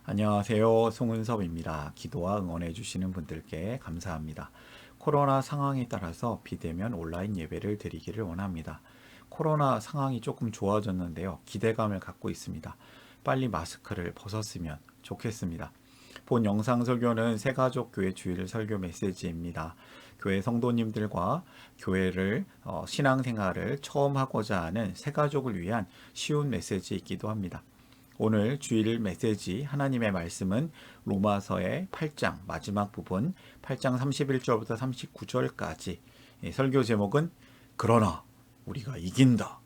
안녕하세요. 송은섭입니다. 기도와 응원해 주시는 분들께 감사합니다. 코로나 상황에 따라서 비대면 온라인 예배를 드리기를 원합니다. 코로나 상황이 조금 좋아졌는데요. 기대감을 갖고 있습니다. 빨리 마스크를 벗었으면 좋겠습니다. 본 영상 설교는 새가족 교회 주일 설교 메시지입니다. 교회 성도님들과 교회를 신앙생활을 처음 하고자 하는 새가족을 위한 쉬운 메시지이기도 합니다. 오늘 주일 메시지 하나님의 말씀은 로마서의 8장 마지막 부분 8장 31절부터 39절까지. 설교 제목은 그러나 우리가 이긴다.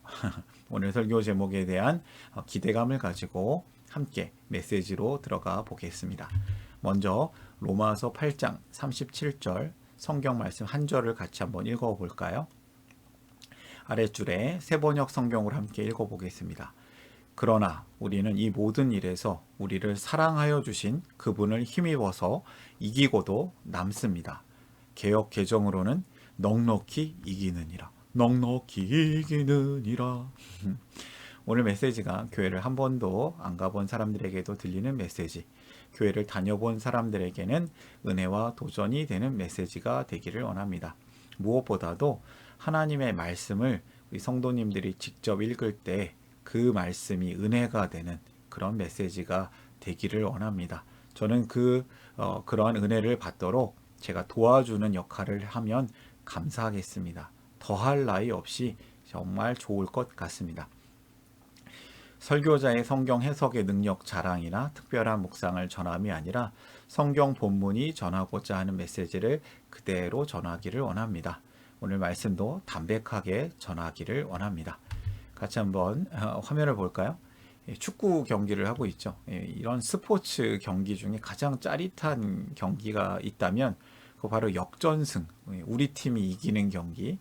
오늘 설교 제목에 대한 기대감을 가지고 함께 메시지로 들어가 보겠습니다. 먼저 로마서 8장 37절 성경 말씀 한 절을 같이 한번 읽어 볼까요? 아랫줄에 새번역 성경으로 함께 읽어 보겠습니다. 그러나 우리는 이 모든 일에서 우리를 사랑하여 주신 그분을 힘입어서 이기고도 남습니다. 개역 개정으로는 넉넉히 이기느니라. 넉넉히 이기느니라. 오늘 메시지가 교회를 한 번도 안 가본 사람들에게도 들리는 메시지, 교회를 다녀본 사람들에게는 은혜와 도전이 되는 메시지가 되기를 원합니다. 무엇보다도 하나님의 말씀을 우리 성도님들이 직접 읽을 때 그 말씀이 은혜가 되는 그런 메시지가 되기를 원합니다. 저는 그러한 은혜를 받도록 제가 도와주는 역할을 하면 감사하겠습니다. 더할 나위 없이 정말 좋을 것 같습니다. 설교자의 성경 해석의 능력 자랑이나 특별한 묵상을 전함이 아니라 성경 본문이 전하고자 하는 메시지를 그대로 전하기를 원합니다. 오늘 말씀도 담백하게 전하기를 원합니다. 같이 한번 화면을 볼까요? 축구 경기를 하고 있죠. 이런 스포츠 경기 중에 가장 짜릿한 경기가 있다면 그거 바로 역전승, 우리 팀이 이기는 경기,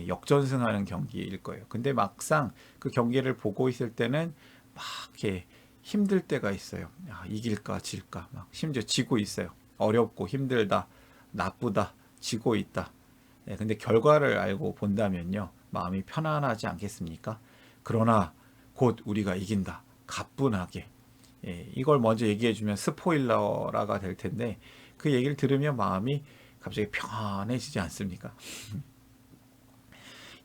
역전승하는 경기일 거예요. 근데 막상 그 경기를 보고 있을 때는 막 이렇게 힘들 때가 있어요. 이길까 질까, 막 심지어 지고 있어요. 어렵고 힘들다, 나쁘다, 지고 있다. 근데 결과를 알고 본다면요, 마음이 편안하지 않겠습니까? 그러나 곧 우리가 이긴다. 가뿐하게. 이걸 먼저 얘기해주면 스포일러라가 될 텐데 그 얘기를 들으면 마음이 갑자기 평안해지지 않습니까?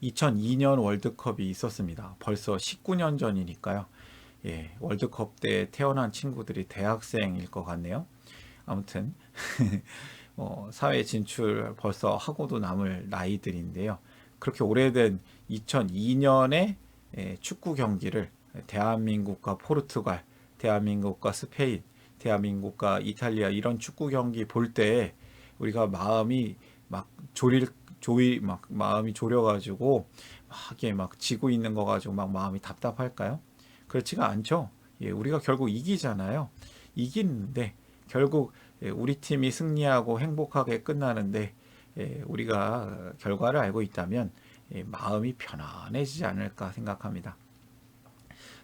2002년 월드컵이 있었습니다. 벌써 19년 전이니까요. 월드컵 때 태어난 친구들이 대학생일 것 같네요. 아무튼 사회 진출 벌써 하고도 남을 나이들인데요. 그렇게 오래된 2002년에 축구 경기를 대한민국과 포르투갈, 대한민국과 스페인, 대한민국과 이탈리아 이런 축구 경기 볼 때 우리가 마음이 막 마음이 졸여가지고 막 이게 막 지고 있는 거 가지고 막 마음이 답답할까요? 그렇지가 않죠. 우리가 결국 이기잖아요. 이기는데 결국 우리 팀이 승리하고 행복하게 끝나는데 우리가 결과를 알고 있다면 마음이 편안해지지 않을까 생각합니다.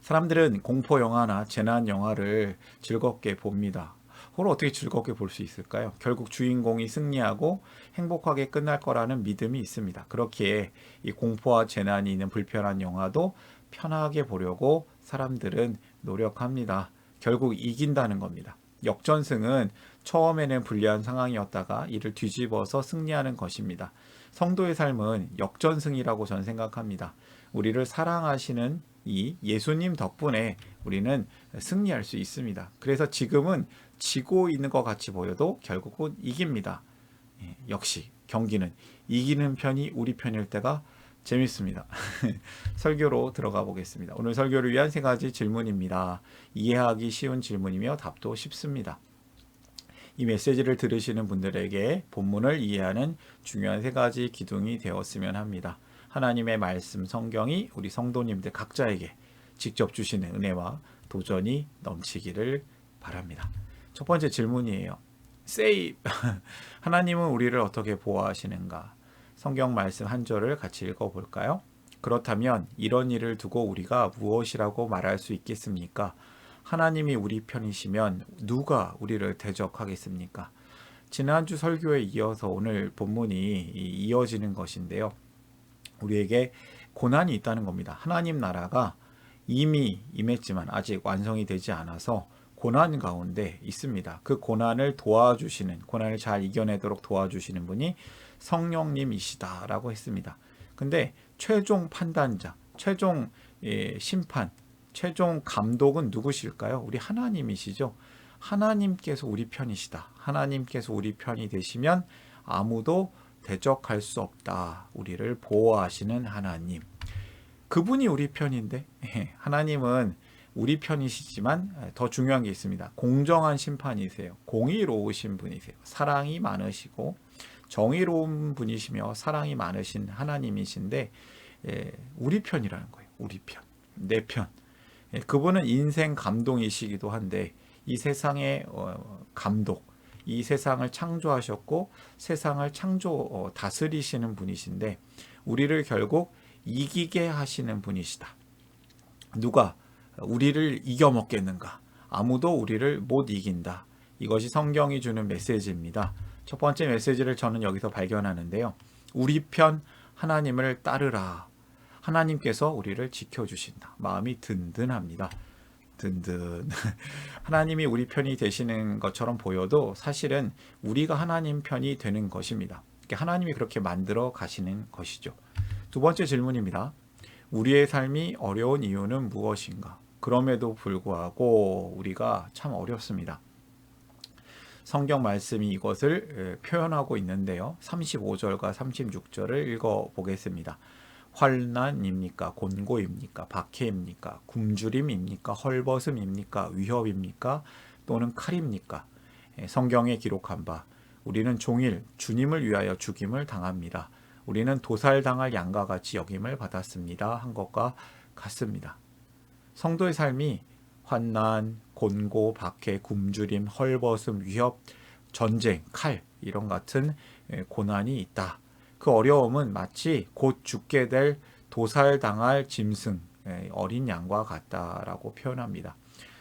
사람들은 공포 영화나 재난 영화를 즐겁게 봅니다. 그걸 어떻게 즐겁게 볼 수 있을까요? 결국 주인공이 승리하고 행복하게 끝날 거라는 믿음이 있습니다. 그렇기에 이 공포와 재난이 있는 불편한 영화도 편하게 보려고 사람들은 노력합니다. 결국 이긴다는 겁니다. 역전승은 처음에는 불리한 상황이었다가 이를 뒤집어서 승리하는 것입니다. 성도의 삶은 역전승이라고 저는 생각합니다. 우리를 사랑하시는 이 예수님 덕분에 우리는 승리할 수 있습니다. 그래서 지금은 지고 있는 것 같이 보여도 결국은 이깁니다. 역시 경기는 이기는 편이 우리 편일 때가 재밌습니다. 설교로 들어가 보겠습니다. 오늘 설교를 위한 세 가지 질문입니다. 이해하기 쉬운 질문이며 답도 쉽습니다. 이 메시지를 들으시는 분들에게 본문을 이해하는 중요한 세 가지 기둥이 되었으면 합니다. 하나님의 말씀 성경이 우리 성도님들 각자에게 직접 주시는 은혜와 도전이 넘치기를 바랍니다. 첫 번째 질문이에요. Save! 하나님은 우리를 어떻게 보호하시는가? 성경 말씀 한 절을 같이 읽어볼까요? 그렇다면 이런 일을 두고 우리가 무엇이라고 말할 수 있겠습니까? 하나님이 우리 편이시면 누가 우리를 대적하겠습니까? 지난주 설교에 이어서 오늘 본문이 이어지는 것인데요. 우리에게 고난이 있다는 겁니다. 하나님 나라가 이미 임했지만 아직 완성이 되지 않아서 고난 가운데 있습니다. 그 고난을 도와주시는, 고난을 잘 이겨내도록 도와주시는 분이 성령님이시다라고 했습니다. 근데 최종 판단자, 최종 심판, 최종 감독은 누구실까요? 우리 하나님이시죠. 하나님께서 우리 편이시다. 하나님께서 우리 편이 되시면 아무도 대적할 수 없다. 우리를 보호하시는 하나님. 그분이 우리 편인데 하나님은 우리 편이시지만 더 중요한 게 있습니다. 공정한 심판이세요. 공의로우신 분이세요. 사랑이 많으시고 정의로운 분이시며 사랑이 많으신 하나님이신데 우리 편이라는 거예요. 우리 편, 내 편. 그분은 인생 감동이시기도 한데 이 세상의 감독, 이 세상을 창조하셨고 세상을 다스리시는 분이신데 우리를 결국 이기게 하시는 분이시다. 누가 우리를 이겨먹겠는가? 아무도 우리를 못 이긴다. 이것이 성경이 주는 메시지입니다. 첫 번째 메시지를 저는 여기서 발견하는데요. 우리 편 하나님을 따르라. 하나님께서 우리를 지켜주신다. 마음이 든든합니다. 든든. 하나님이 우리 편이 되시는 것처럼 보여도 사실은 우리가 하나님 편이 되는 것입니다. 하나님이 그렇게 만들어 가시는 것이죠. 두 번째 질문입니다. 우리의 삶이 어려운 이유는 무엇인가? 그럼에도 불구하고 우리가 참 어렵습니다. 성경 말씀이 이것을 표현하고 있는데요. 35절과 36절을 읽어보겠습니다. 환난입니까? 곤고입니까? 박해입니까? 굶주림입니까? 헐벗음입니까? 위협입니까? 또는 칼입니까? 성경에 기록한 바 우리는 종일 주님을 위하여 죽임을 당합니다. 우리는 도살당할 양과 같이 여김을 받았습니다. 한 것과 같습니다. 성도의 삶이 환난, 곤고, 박해, 굶주림, 헐벗음, 위협, 전쟁, 칼 이런 같은 고난이 있다. 그 어려움은 마치 곧 죽게 될 도살당할 짐승, 어린 양과 같다라고 표현합니다.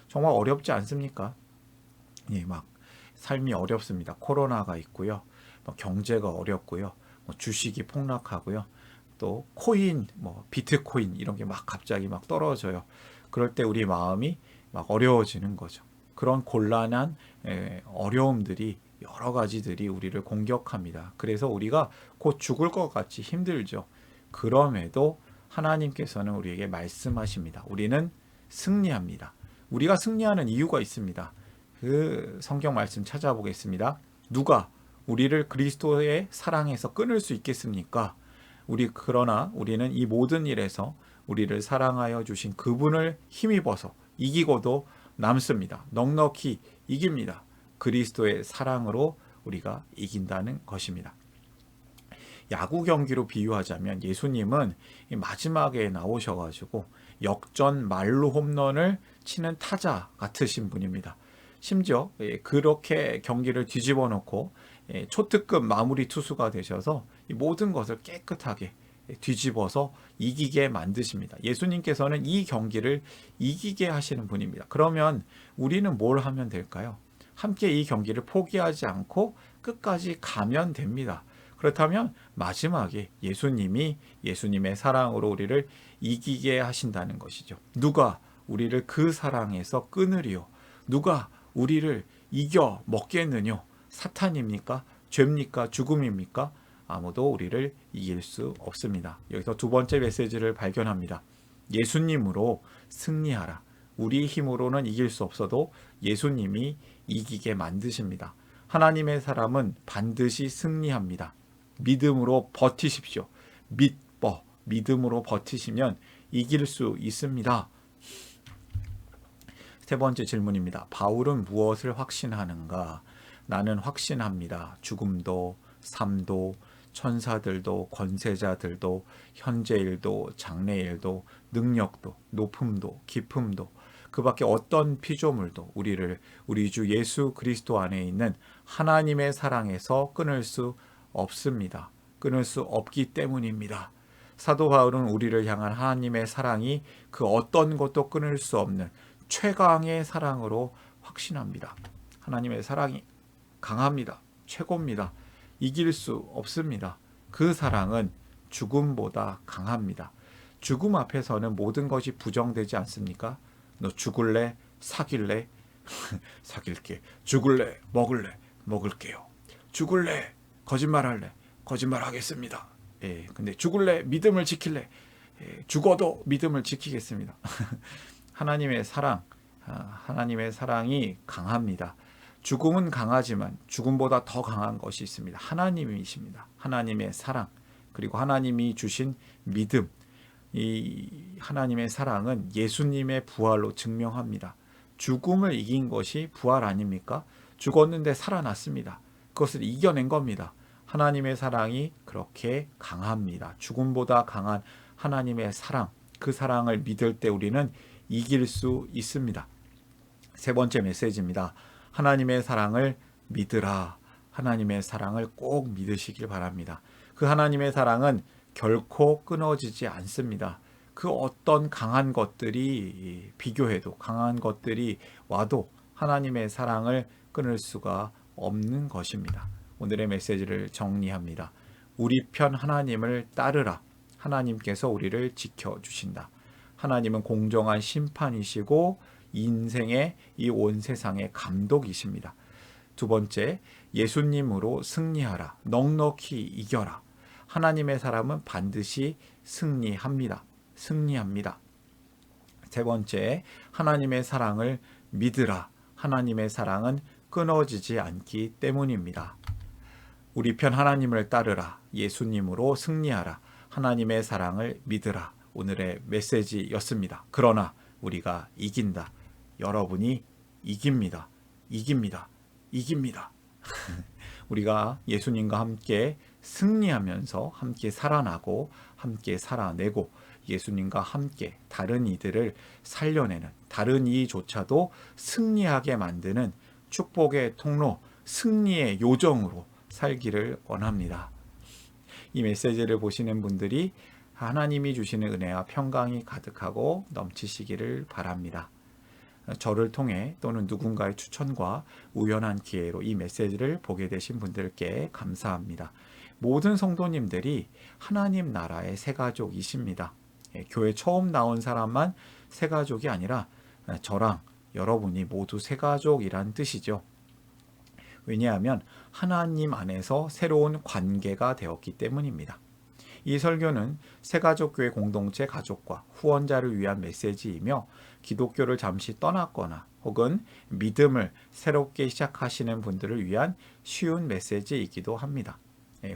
정말 어렵지 않습니까? 막 삶이 어렵습니다. 코로나가 있고요. 경제가 어렵고요. 주식이 폭락하고요. 또 코인, 비트코인 이런 게 막 갑자기 막 떨어져요. 그럴 때 우리 마음이 막 어려워지는 거죠. 그런 곤란한 어려움들이 여러 가지들이 우리를 공격합니다. 그래서 우리가 곧 죽을 것 같이 힘들죠. 그럼에도 하나님께서는 우리에게 말씀하십니다. 우리는 승리합니다. 우리가 승리하는 이유가 있습니다. 그 성경 말씀 찾아보겠습니다. 누가 우리를 그리스도의 사랑에서 끊을 수 있겠습니까? 그러나 우리는 이 모든 일에서 우리를 사랑하여 주신 그분을 힘입어서 이기고도 남습니다. 넉넉히 이깁니다. 그리스도의 사랑으로 우리가 이긴다는 것입니다. 야구 경기로 비유하자면 예수님은 마지막에 나오셔가지고 역전 말루 홈런을 치는 타자 같으신 분입니다. 심지어 그렇게 경기를 뒤집어 놓고 초특급 마무리 투수가 되셔서 모든 것을 깨끗하게 뒤집어서 이기게 만드십니다. 예수님께서는 이 경기를 이기게 하시는 분입니다. 그러면 우리는 뭘 하면 될까요? 함께 이 경기를 포기하지 않고 끝까지 가면 됩니다. 그렇다면 마지막에 예수님의 사랑으로 우리를 이기게 하신다는 것이죠. 누가 우리를 그 사랑에서 끊으리요? 누가 우리를 이겨 먹겠느뇨? 사탄입니까? 죄입니까? 죽음입니까? 아무도 우리를 이길 수 없습니다. 여기서 두 번째 메시지를 발견합니다. 예수님으로 승리하라. 우리 힘으로는 이길 수 없어도 예수님이 이기게 만드십니다. 하나님의 사람은 반드시 승리합니다. 믿음으로 버티십시오. 믿음으로 버티시면 이길 수 있습니다. 세 번째 질문입니다. 바울은 무엇을 확신하는가? 나는 확신합니다. 죽음도, 삶도, 천사들도, 권세자들도, 현재일도, 장래일도, 능력도, 높음도, 깊음도, 그 밖에 어떤 피조물도 우리 주 예수 그리스도 안에 있는 하나님의 사랑에서 끊을 수 없습니다. 끊을 수 없기 때문입니다. 사도 바울은 우리를 향한 하나님의 사랑이 그 어떤 것도 끊을 수 없는 최강의 사랑으로 확신합니다. 하나님의 사랑이 강합니다. 최고입니다. 이길 수 없습니다. 그 사랑은 죽음보다 강합니다. 죽음 앞에서는 모든 것이 부정되지 않습니까? 너 죽을래? 사귈래? 사귈게. 죽을래? 먹을래? 먹을게요. 죽을래? 거짓말할래? 거짓말하겠습니다. 예, 근데 죽을래? 믿음을 지킬래? 예, 죽어도 믿음을 지키겠습니다. 하나님의 사랑, 하나님의 사랑이 강합니다. 죽음은 강하지만 죽음보다 더 강한 것이 있습니다. 하나님이십니다. 하나님의 사랑, 그리고 하나님이 주신 믿음, 이 하나님의 사랑은 예수님의 부활로 증명합니다. 죽음을 이긴 것이 부활 아닙니까? 죽었는데 살아났습니다. 그것을 이겨낸 겁니다. 하나님의 사랑이 그렇게 강합니다. 죽음보다 강한 하나님의 사랑, 그 사랑을 믿을 때 우리는 이길 수 있습니다. 세 번째 메시지입니다. 하나님의 사랑을 믿으라. 하나님의 사랑을 꼭 믿으시길 바랍니다. 그 하나님의 사랑은 결코 끊어지지 않습니다. 그 어떤 강한 것들이 비교해도 강한 것들이 와도 하나님의 사랑을 끊을 수가 없는 것입니다. 오늘의 메시지를 정리합니다. 우리 편 하나님을 따르라. 하나님께서 우리를 지켜주신다. 하나님은 공정한 심판이시고 인생의 이 온 세상의 감독이십니다. 두 번째, 예수님으로 승리하라. 넉넉히 이겨라. 하나님의 사람은 반드시 승리합니다. 승리합니다. 세 번째, 하나님의 사랑을 믿으라. 하나님의 사랑은 끊어지지 않기 때문입니다. 우리 편 하나님을 따르라. 예수님으로 승리하라. 하나님의 사랑을 믿으라. 오늘의 메시지였습니다. 그러나 우리가 이긴다. 여러분이 이깁니다. 이깁니다. 이깁니다. 우리가 예수님과 함께 승리하면서 함께 살아나고 함께 살아내고 예수님과 함께 다른 이들을 살려내는, 다른 이조차도 승리하게 만드는 축복의 통로, 승리의 요정으로 살기를 원합니다. 이 메시지를 보시는 분들이 하나님이 주시는 은혜와 평강이 가득하고 넘치시기를 바랍니다. 저를 통해 또는 누군가의 추천과 우연한 기회로 이 메시지를 보게 되신 분들께 감사합니다. 모든 성도님들이 하나님 나라의 새가족이십니다. 교회 처음 나온 사람만 새가족이 아니라 저랑 여러분이 모두 새가족이란 뜻이죠. 왜냐하면 하나님 안에서 새로운 관계가 되었기 때문입니다. 이 설교는 새가족교회 공동체 가족과 후원자를 위한 메시지이며 기독교를 잠시 떠났거나 혹은 믿음을 새롭게 시작하시는 분들을 위한 쉬운 메시지이기도 합니다.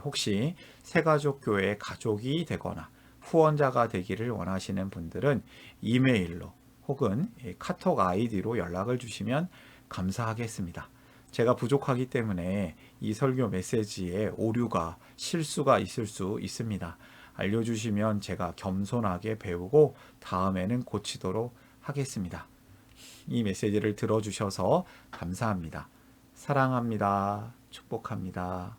혹시 새가족교회의 가족이 되거나 후원자가 되기를 원하시는 분들은 이메일로 혹은 카톡 아이디로 연락을 주시면 감사하겠습니다. 제가 부족하기 때문에 이 설교 메시지에 오류가, 실수가 있을 수 있습니다. 알려주시면 제가 겸손하게 배우고 다음에는 고치도록 하겠습니다. 이 메시지를 들어주셔서 감사합니다. 사랑합니다. 축복합니다.